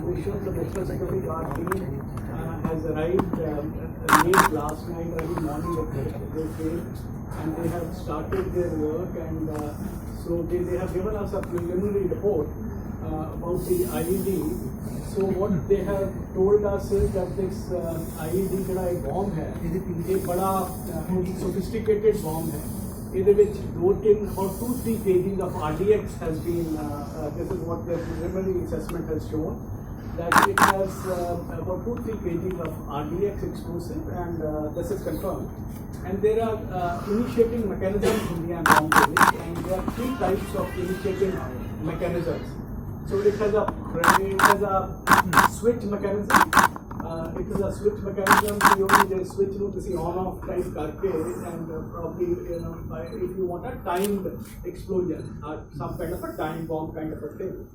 operations. The National Security Guard team has arrived late last night, early morning at they came, and they have started their work, and so they have given us a preliminary report about the IED. So what they have told us is that this IED ਜਿਹੜਾ एक bomb है, एक बड़ा sophisticated bomb है. ਇਹਦੇ ਵਿੱਚ 2-3 kg of RDX has been, this is what the preliminary assessment has shown, that it has about 2-3 kg of RDX explosive, and this is confirmed. And there are initiating mechanisms in the bomb, and there are 3 types of initiating mechanisms. So it has a switch mechanism. It is a switch mechanism. So you only just switch to on-off type karke, and probably if you want a timed explosion, some kind of a time bomb kind of a thing.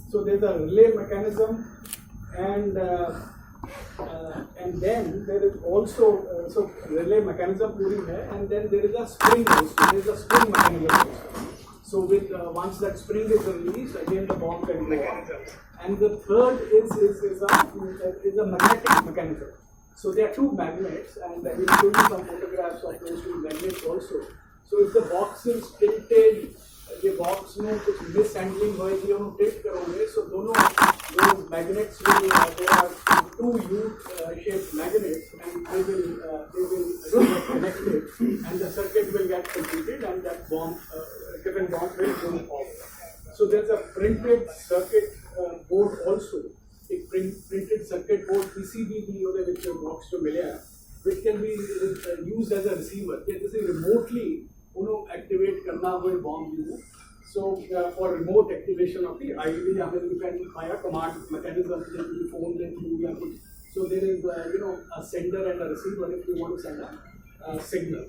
So there's a relay mechanism, and then there is also so relay mechanism puri hai, and then there is a spring also. There is a spring mechanism also. So with once that spring is released, again the bomb can go off. And the third is a magnetic mechanism. So there are 2 magnets, and I will show you some photographs of those 2 magnets also. So if the box is tilted, the box में कुछ mishandling होएगी, उन्हें tilt करोगे, so those magnets will there are 2 U-shaped magnets, and they will get connected, and the circuit will get completed, and that bomb different bomb will go off. So there's a printed circuit board also. A printed circuit board PCB भी होने ਵਿੱਚ box जो मिला है, which can be used as a receiver. जैसे remotely उन्हें activate करना हुए bomb जो. So for remote activation of the IED, you can fire command mechanism through the phone and through the input. So there is a sender and a receiver if you want to send a signal.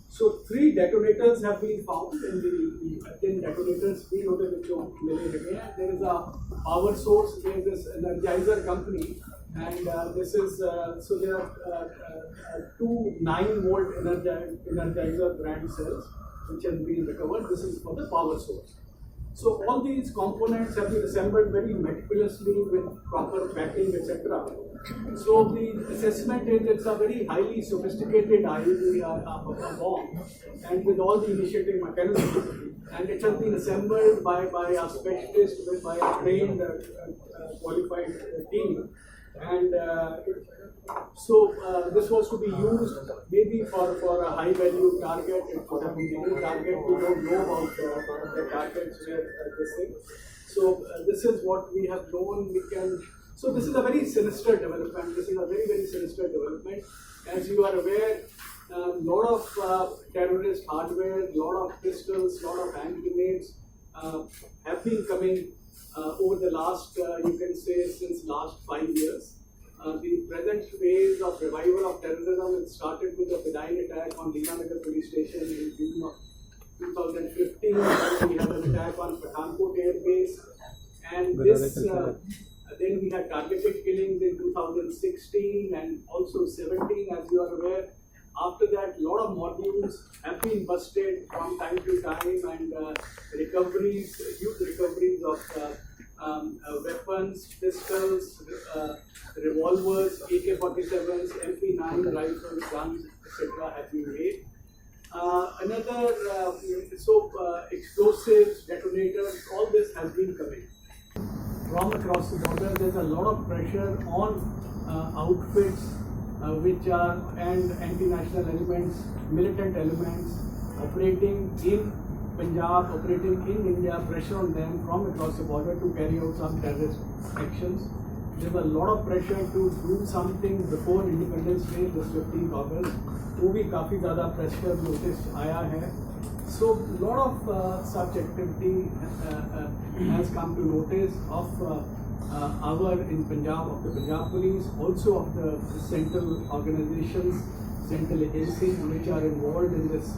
So 3 detonators have been found in the 10 detonators. There is a power source. There is this Energizer company, and this is so there are 2 9-volt Energizer brand cells which have been recovered. This is for the power source. So all these components have been assembled very meticulously with proper packing, etc. So the assessment is it's a very highly sophisticated IED bomb, and with all the initiating mechanisms, and it has been assembled by a specialist, by a trained, qualified team, and so this was to be used maybe for a high value target. It could have been any target. We don't know about the targets where this thing. So this is what we have known. So this is a very sinister development. This is a very, very sinister development. As you are aware, a lot of terrorist hardware, a lot of pistols, a lot of hand grenades have been coming over the last, you can say, since last 5 years. The present phase of revival of terrorism, it started with the benign attack on Leelanagar police station in June of 2015. We had an attack on Pathankot Air Base, and then we had targeted killings in 2016 and also 17, as you are aware. After that, a lot of modules have been busted from time to time, and recoveries, huge recoveries of weapons, pistols, revolvers, AK-47s, MP9 rifles, guns, etc. have been made. Explosives, detonators, all this has been coming. From across the border, there's a lot of pressure on outfits which are and anti-national elements, militant elements operating in Punjab, operating in India, pressure on them from across the border to carry out some terrorist actions. There's a lot of pressure to do something before Independence Day, this 15th August. वो भी काफ़ी ज़्यादा pressure notice आया है. So a lot of such activity has come to notice of in Punjab, of the Punjab Police, also of the central organizations, central agencies which are involved in this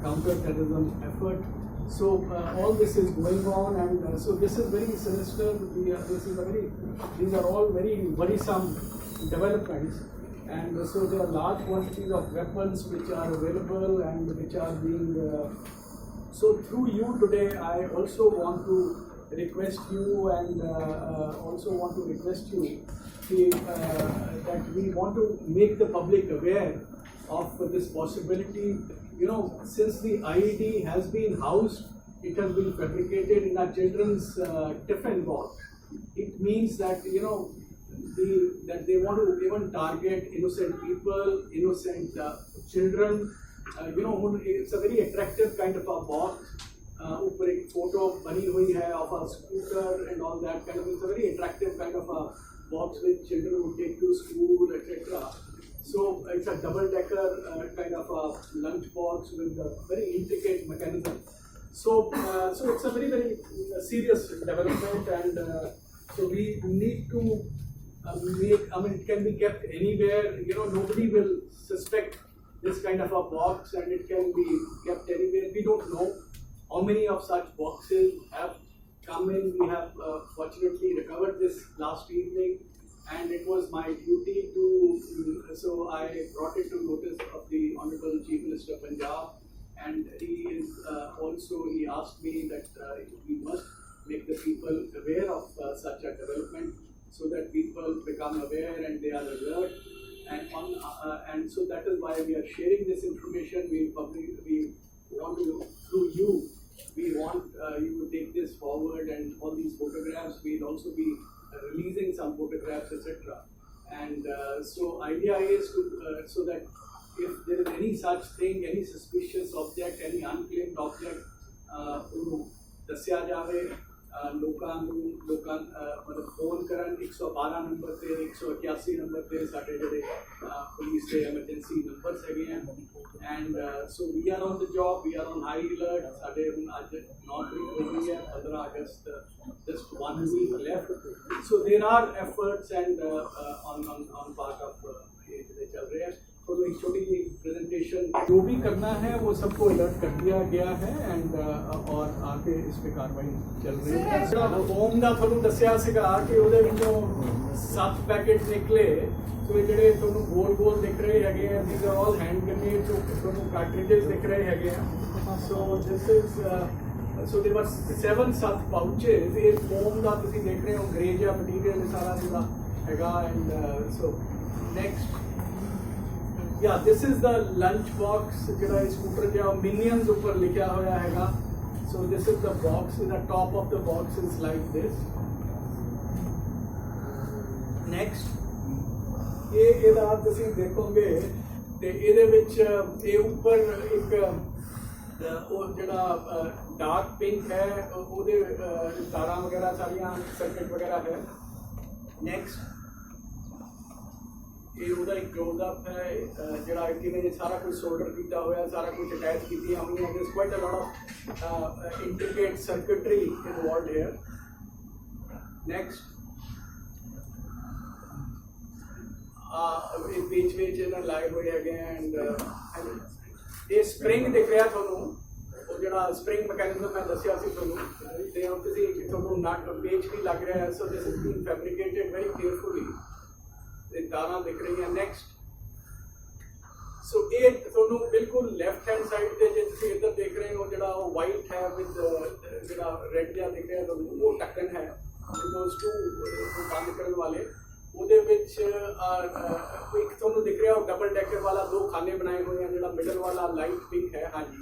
counter-terrorism effort. So all this is going on, and so this is very sinister. These are all very worrisome developments, and so there are large quantities of weapons which are available and which are being. So through you today, I also want to request you and also want to request you that we want to make the public aware of this possibility. You know, since the IED has been housed, it has been fabricated in our children's tiffin box. It means that, you know, that they want to even target innocent people, innocent children. You know, it's a very attractive kind of a box. ऊपर एक photo बनी हुई है of a scooter and all that kind of. It's a very attractive kind of a box which children would take to school, etc. So it's a double-decker kind of a lunch box with a very intricate mechanism. So it's a very, very serious development, and so we need to make. I mean, it can be kept anywhere. You know, nobody will suspect this kind of a box, and it can be kept anywhere. We don't know how many of such boxes have come in. We have fortunately recovered this last evening, and it was my duty to. So I brought it to notice of the Honorable Chief Minister of Punjab, and he is also. He asked me that we must make the people aware of such a development, so that people become aware and they are alert. And so that is why we are sharing this information. We want to, through you, we want you to take this forward, and all these photographs. We'll also be releasing some photographs, etc. And so idea is to so that if there is any such thing, any suspicious object, any unclaimed object, ਦੱਸਿਆ ਜਾਵੇ ਲੋਕਾਂ ਮਤਲਬ phone ਕਰਨ 112 number ਤੇ 181 number ਤੇ ਸਾਡੇ ਜਿਹੜੇ police ਦੇ ਐਮਰਜੈਂਸੀ ਨੰਬਰਸ ਹੈਗੇ ਆ and so we are on the job we are on high alert ਸਾਡੇ ਹੁਣ ਅੱਜ 9 ਤਰੀਕ ਹੋ ਗਈ ਹੈ 15 ਅਗਸਤ just 1 week left so there are efforts and on part of ये ਜਿਹੜੇ ਚੱਲ ਰਹੇ हैं तो एक छोटी प्रेजेंटेशन जो भी करना है वो सबको अलर्ट कर दिया गया है एंड और आगे इस पे कार्रवाई चल रही है होम ਦਾ ਤੁਹਾਨੂੰ ਦੱਸਿਆ ਸੀਗਾ ਕਿ ਉਹਦੇ ਵਿੱਚੋਂ 7 ਪੈਕੇਟ ਨਿਕਲੇ ਸੋ ਇਹ ਜਿਹੜੇ ਤੁਹਾਨੂੰ ਗੋਲ ਦਿਖ ਰਹੇ ਹੈਗੇ ਆ these are all hand grenades ਜੋ ਤੁਹਾਨੂੰ cartridges ਦਿਖ ਰਹੇ ਹੈਗੇ ਆ so this is so there were 7 pouches ਇਹ foam ਦਾ ਤੁਸੀਂ ਦੇਖ ਰਹੇ ਹੋ ਗ੍ਰੇ ਜਿਹਾ ਮਟੀਰੀਅਲ ਸਾਰਾ ਜਿਹੜਾ ਹੈਗਾ and so next Yeah, this is the lunch box. ਜਿਹੜਾ ਇਸ ਸਕੂਟਰ ਜਿਹਾ minions ਉੱਪਰ ਲਿਖਿਆ ਹੋਇਆ ਹੈਗਾ. So this is the box. The top of the box is like this. Next, ਇਹਦਾ ਤੁਸੀਂ ਦੇਖੋਗੇ ਤੇ ਇਹਦੇ ਵਿੱਚ ਇਹ ਉੱਪਰ ਇੱਕ ਉਹ ਜਿਹੜਾ ਡਾਰਕ ਪਿੰਕ ਹੈ ਉਹਦੇ ਤਾਰਾਂ ਵਗੈਰਾ ਸਾਰੀਆਂ ਸਰਕਟ ਵਗੈਰਾ ਹੈ. Next. ਇਹ ਉਹਦਾ ਇੱਕ ਕਲੋਜ਼ਅਪ ਹੈ ਜਿਹੜਾ ਕਿਵੇਂ ਸਾਰਾ ਕੁਝ ਸੋਲਡਰ ਕੀਤਾ ਹੋਇਆ ਸਾਰਾ ਕੁਝ ਅਟੈਚ ਕੀਤੀਆਂ ਹੋਈਆਂ there's quite a lot of intricate circuitry involved here. Next ਇਹ ਵਿੱਚ ਇਹਨਾਂ ਲਾਏ ਹੋਏ ਹੈਗੇ ਐਂਡ ਇਹ ਸਪਰਿੰਗ ਦਿਖ ਰਿਹਾ ਤੁਹਾਨੂੰ ਉਹ ਜਿਹੜਾ ਸਪਰਿੰਗ ਮੈਕੈਨਿਜ਼ਮ ਮੈਂ ਦੱਸਿਆ ਸੀ ਤੁਹਾਨੂੰ ਤੇ ਹੁਣ ਤੁਸੀਂ ਤੁਹਾਨੂੰ ਨਟ ਪੇਚ ਵੀ ਲੱਗ ਰਿਹਾ so this is being fabricated very carefully. ਤਾਰਾਂ ਦਿਖ ਰਹੀਆਂ ਨੈਕਸਟ ਸੋ ਇਹ ਤੁਹਾਨੂੰ ਬਿਲਕੁਲ ਲੈਫਟ ਹੈਂਡ ਸਾਈਡ ਤੇ ਜੇ ਤੁਸੀਂ ਇੱਧਰ ਦੇਖ ਰਹੇ ਹੋ ਜਿਹੜਾ ਉਹ ਵਾਈਟ ਹੈ ਵਿਦ ਜਿਹੜਾ ਰੈਡ ਜਿਹਾ ਦਿਖ ਰਿਹਾ ਤੁਹਾਨੂੰ ਉਹ ਢੱਕਣ ਹੈ ਦੋਸ ਟੂ ਬੰਦ ਕਰਨ ਵਾਲੇ ਉਹਦੇ ਵਿੱਚ ਇੱਕ ਤੁਹਾਨੂੰ ਦਿਖ ਰਿਹਾ ਉਹ ਡਬਲ ਡੈਕਰ ਵਾਲਾ 2 ਖਾਨੇ ਬਣਾਏ ਹੋਏ ਆ ਜਿਹੜਾ ਮਿਡਲ ਵਾਲਾ ਲਾਈਟ ਪਿੰਕ ਹੈ ਹਾਂਜੀ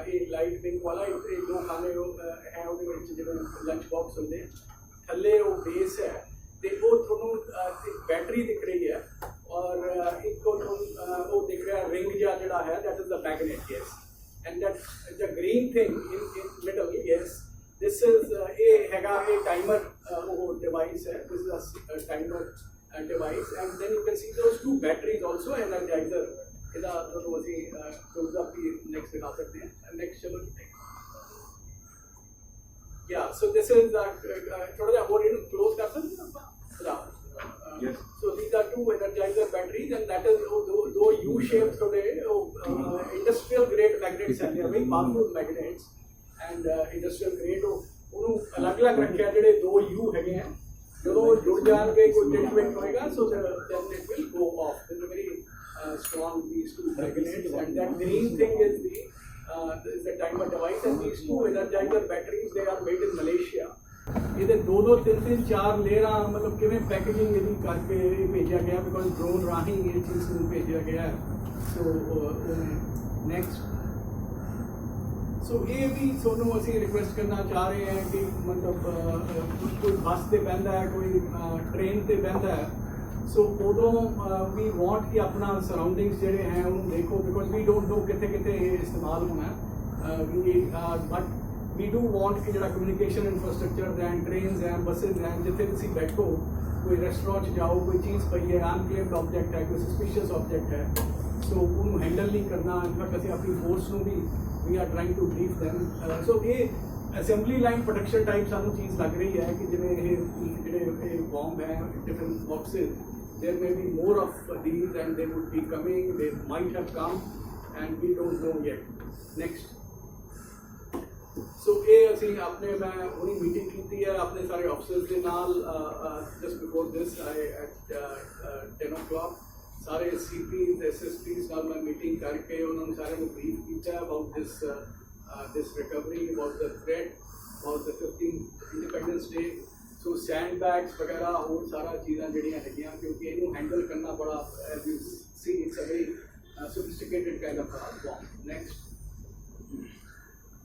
ਇਹ ਲਾਈਟ ਪਿੰਕ ਵਾਲਾ ਇਹ 2 ਖਾਨੇ ਹੈ ਉਹਦੇ ਵਿੱਚ ਜਿਹੜੇ ਲੰਚ ਬਾਕਸ ਹੁੰਦੇ ਥੱਲੇ ਉਹ ਬੇਸ ਹੈ ਤੇ ਉਹ ਤੁਹਾਨੂੰ ਇੱਕ ਬੈਟਰੀ ਦਿਖ ਰਹੀ ਹੈ ਔਰ ਇੱਕ ਉਹ ਦਿਖ ਰਿਹਾ ਰਿੰਗ ਜਿਹਾ ਜਿਹੜਾ ਹੈ that is the magnet yes and that the green thing in middle yes this is ਇਹ ਹੈਗਾ ਇਹ ਟਾਈਮਰ ਉਹ ਡਿਵਾਈਸ ਹੈ this is a timer device and then you can see those 2 batteries also energizer ਇਹਦਾ ਤੁਹਾਨੂੰ ਅਸੀਂ close up ਵੀ next ਦਿਖਾ ਸਕਦੇ ਹਾਂ ਨੈਕਸਟ ਚਲੋ yeah so this is ਥੋੜਾ ਜਿਹਾ ਹੋਰ ਇਹਨੂੰ ਕਲੋਜ਼ ਕਰ ਸਕਦੇ ਆਪਾਂ yes so these are 2 energizer batteries and that is though U shaped today industrial grade magnets are very powerful magnets and industrial grade ਉਹਨੂੰ ਅਲੱਗ-ਅਲੱਗ ਰੱਖਿਆ ਜਿਹੜੇ 2 U ਹੈਗੇ ਆ ਜਦੋਂ ਜੁੜ ਜਾਣਗੇ ਕੋਈ ਟ੍ਰੀਟਮੈਂਟ ਹੋਏਗਾ so then it will go off it's a very strong these 2 magnets and that green thing is the timer device and these 2 energizer batteries they are made in Malaysia ਇਹਦੇ 2-2 3-3 4 ਲੇਅਰਾਂ ਮਤਲਬ ਕਿਵੇਂ ਪੈਕੇਜਿੰਗ ਇਹਦੀ ਕਰਕੇ ਇਹ ਭੇਜਿਆ ਗਿਆ because drone ਰਾਹੀਂ ਇਹ ਚੀਜ਼ ਨੂੰ ਭੇਜਿਆ ਗਿਆ ਹੈ। ਸੋ ਨੈਕਸਟ ਸੋ ਇਹ ਵੀ ਤੁਹਾਨੂੰ ਅਸੀਂ ਰਿਕੁਐਸਟ ਕਰਨਾ ਚਾਹ ਰਹੇ ਹਾਂ ਕਿ ਮਤਲਬ ਕੋਈ ਬੱਸ ਤੇ ਬਹਿੰਦਾ ਹੈ ਕੋਈ ਟ੍ਰੇਨ ਤੇ ਬਹਿੰਦਾ ਹੈ ਸੋ ਉਦੋਂ ਵੀ ਵਾਂਟ ਕਿ ਆਪਣਾ ਸਰਾਊਂਡਿੰਗਸ ਜਿਹੜੇ ਹੈ ਉਹਨੂੰ ਦੇਖੋ ਬਿਕੋਜ਼ ਵੀ ਡੋਂਟ ਨੋ ਕਿੱਥੇ ਕਿੱਥੇ ਇਹ ਇਸਤੇਮਾਲ ਹੋਣਾ ਬਟ we do want कि ਜਿਹੜਾ communication infrastructure है trains हैं buses हैं जिथे ਤੁਸੀਂ बैठो कोई रेस्टोरेंट च जाओ कोई चीज़ पई है अनक्लेम्ड ऑब्जेक्ट है कोई सस्पिशियस ऑब्जेक्ट है सो उन्होंने हैंडल नहीं करना इनफैक्ट ਅਸੀਂ ਆਪਣੀ ਫੋਰਸ ਨੂੰ ਵੀ we are trying to brief them so ਇਹ ਅਸੈਂਬਲੀ ਲਾਈਨ ਪ੍ਰੋਟੈਕਸ਼ਨ ਟਾਈਪ ਸਾਨੂੰ ਚੀਜ਼ ਲੱਗ ਰਹੀ ਹੈ ਕਿ ਜਿਵੇਂ ਇਹ ਜਿਹੜੇ ਇਹ ਬੌਂਬ ਹੈ different boxes there may be more of these and they would be coming they might have come and we don't know yet next सो ये असी अपने मैं हुई मीटिंग की है अपने सारे ऑफिसर्स के नाल just before this I at 10 o'clock सारे CPs SSPs नाल मैं मीटिंग करके उन्होंने सारे को ब्रीफ किया about this recovery about the threat about the 15th independence day so sand bags वगैरह और सारा चीज़ां जड़ियाँ है क्योंकि इनू हैंडल करना बड़ा as you see it's a very sophisticated kind of bomb next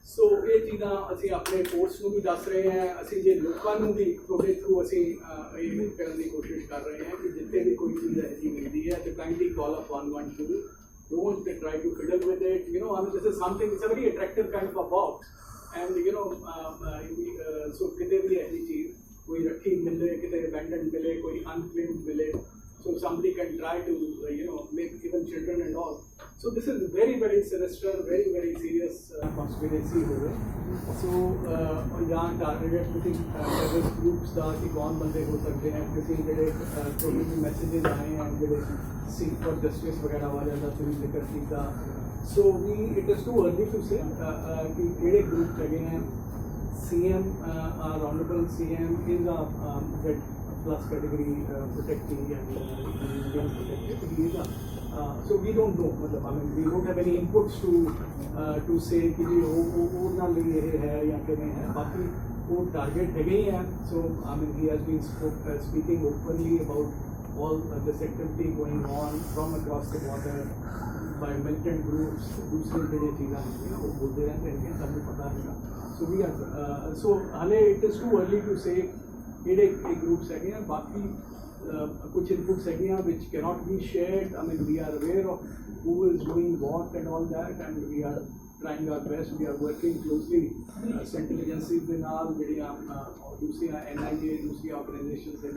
so ये चीज़ा असी अपने फोर्स को भी दस रहे हैं असी जे लोगों भी थोड़े थ्रू असी ये करने की कोशिश कर रहे हैं कि जितने भी कोई चीज़ ऐसी मिलती है तो kindly call up 112 don't try to fiddle with it you know I mean this is something it's a very attractive kind of box and you know so कितने भी ऐसी चीज़ कोई रखी मिले कितने अबैंडन मिले कोई अनक्लेम्ड मिले so somebody can try to you know make even children and all so this is very sinister very serious conspiracy हो गए so यहाँ target किसी terrorist groups का कि कौन बंदे हो सकते हैं किसी जड़े कोई भी मैसेजेस आए हैं जड़े seek for justice वगैरह आ जाता थोड़ी जिक्र कीता so it is too early to say कि केड़े group लगे हैं CM our honorable CM is a plus category protecting and Indian protected. So we don't know. I mean, we don't have any inputs to say कि वो ना लिए है या क्या नहीं है. बाकी वो target है ही है. So I mean, he has been speaking openly about all this activity going on from across the border by militant groups. दूसरी जगह चीज़ें हैं वो बोलते रहते हैं सबको पता है. So we are so हाले it is too early to say. एक ग्रुप्स है बाकी कुछ इनपुट्स है which cannot be shared. I mean we are aware of who is doing what and all that and we are trying our best. We are working closely central agencies के नाल जड़ियाँ दूसरी NIA दूसरी organisations है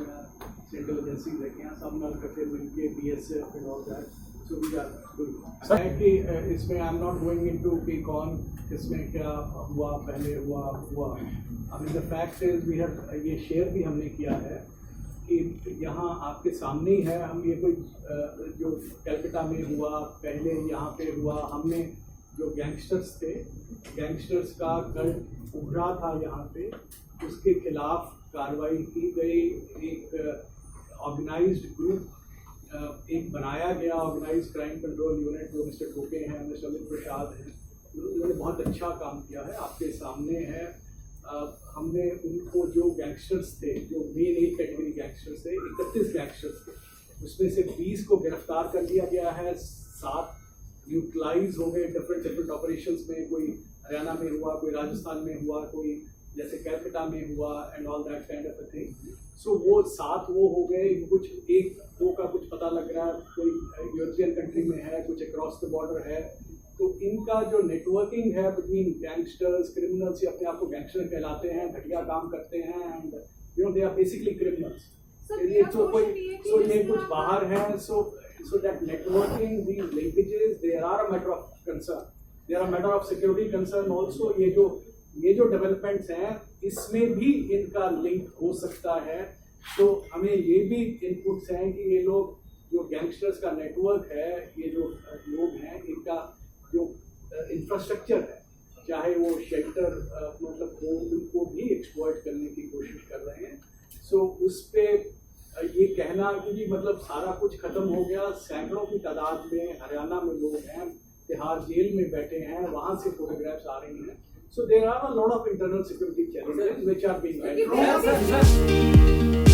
central agencies है सब नाल करके मिलके BSF and all that. So we are good. है कि इसमें I'm not going into कि कौन इसमें क्या हुआ पहले हुआ I mean the fact is we have ये शेयर भी हमने किया है कि यहाँ आपके सामने ही है हम ये कोई जो कलकत्ता में हुआ पहले यहाँ पे हुआ हमने जो गैंगस्टर्स थे गैंगस्टर्स का कल्ट उभरा था यहाँ पे उसके खिलाफ कार्रवाई की गई एक ऑर्गेनाइज्ड ग्रुप एक बनाया गया ऑर्गेनाइज्ड क्राइम कंट्रोल यूनिट जो मिस्टर टोके हैं मिस्टर अमित प्रसाद हैं उन्होंने बहुत अच्छा काम किया है आपके सामने है हमने उनको जो गैंगस्टर्स थे जो मेन एक कैटेगरी गैंगस्टर्स थे 31 गैंगस्टर्स थे उसमें से 20 को गिरफ्तार कर लिया गया है 7 न्यूट्रलाइज हो गए डिफरेंट ऑपरेशंस में कोई हरियाणा में हुआ कोई राजस्थान में हुआ कोई जैसे कलकत्ता में हुआ and all that kind of a thing so वो 7 वो हो गए कुछ एक दो का कुछ पता लग रहा है कोई यूरोपियन कंट्री में है कुछ अक्रॉस द बॉर्डर है तो इनका जो नेटवर्किंग है बिटवीन गैंगस्टर्स क्रिमिनल्स ये अपने आप को गैंगस्टर कहलाते हैं घटिया काम करते हैं and you know they are basically criminals ये कुछ बाहर है so that networking these linkages they are a matter of concern they are a matter of security concern also ये जो डेवलपमेंट्स हैं इसमें भी इनका लिंक हो सकता है तो हमें ये भी इनपुट्स हैं कि ये लोग जो गैंगस्टर्स का नेटवर्क है ये जो लोग हैं इनका जो इंफ्रास्ट्रक्चर है चाहे वो शेल्टर मतलब वो उनको भी एक्सप्लॉइट करने की कोशिश कर रहे हैं सो उस पर ये कहना कि मतलब सारा कुछ खत्म हो गया सैकड़ों की तादाद में हरियाणा में लोग हैं तिहाड़ जेल में बैठे हैं वहाँ से फोटोग्राफ्स आ रही हैं So there are a lot of internal security challenges which are being Yes, met. sir.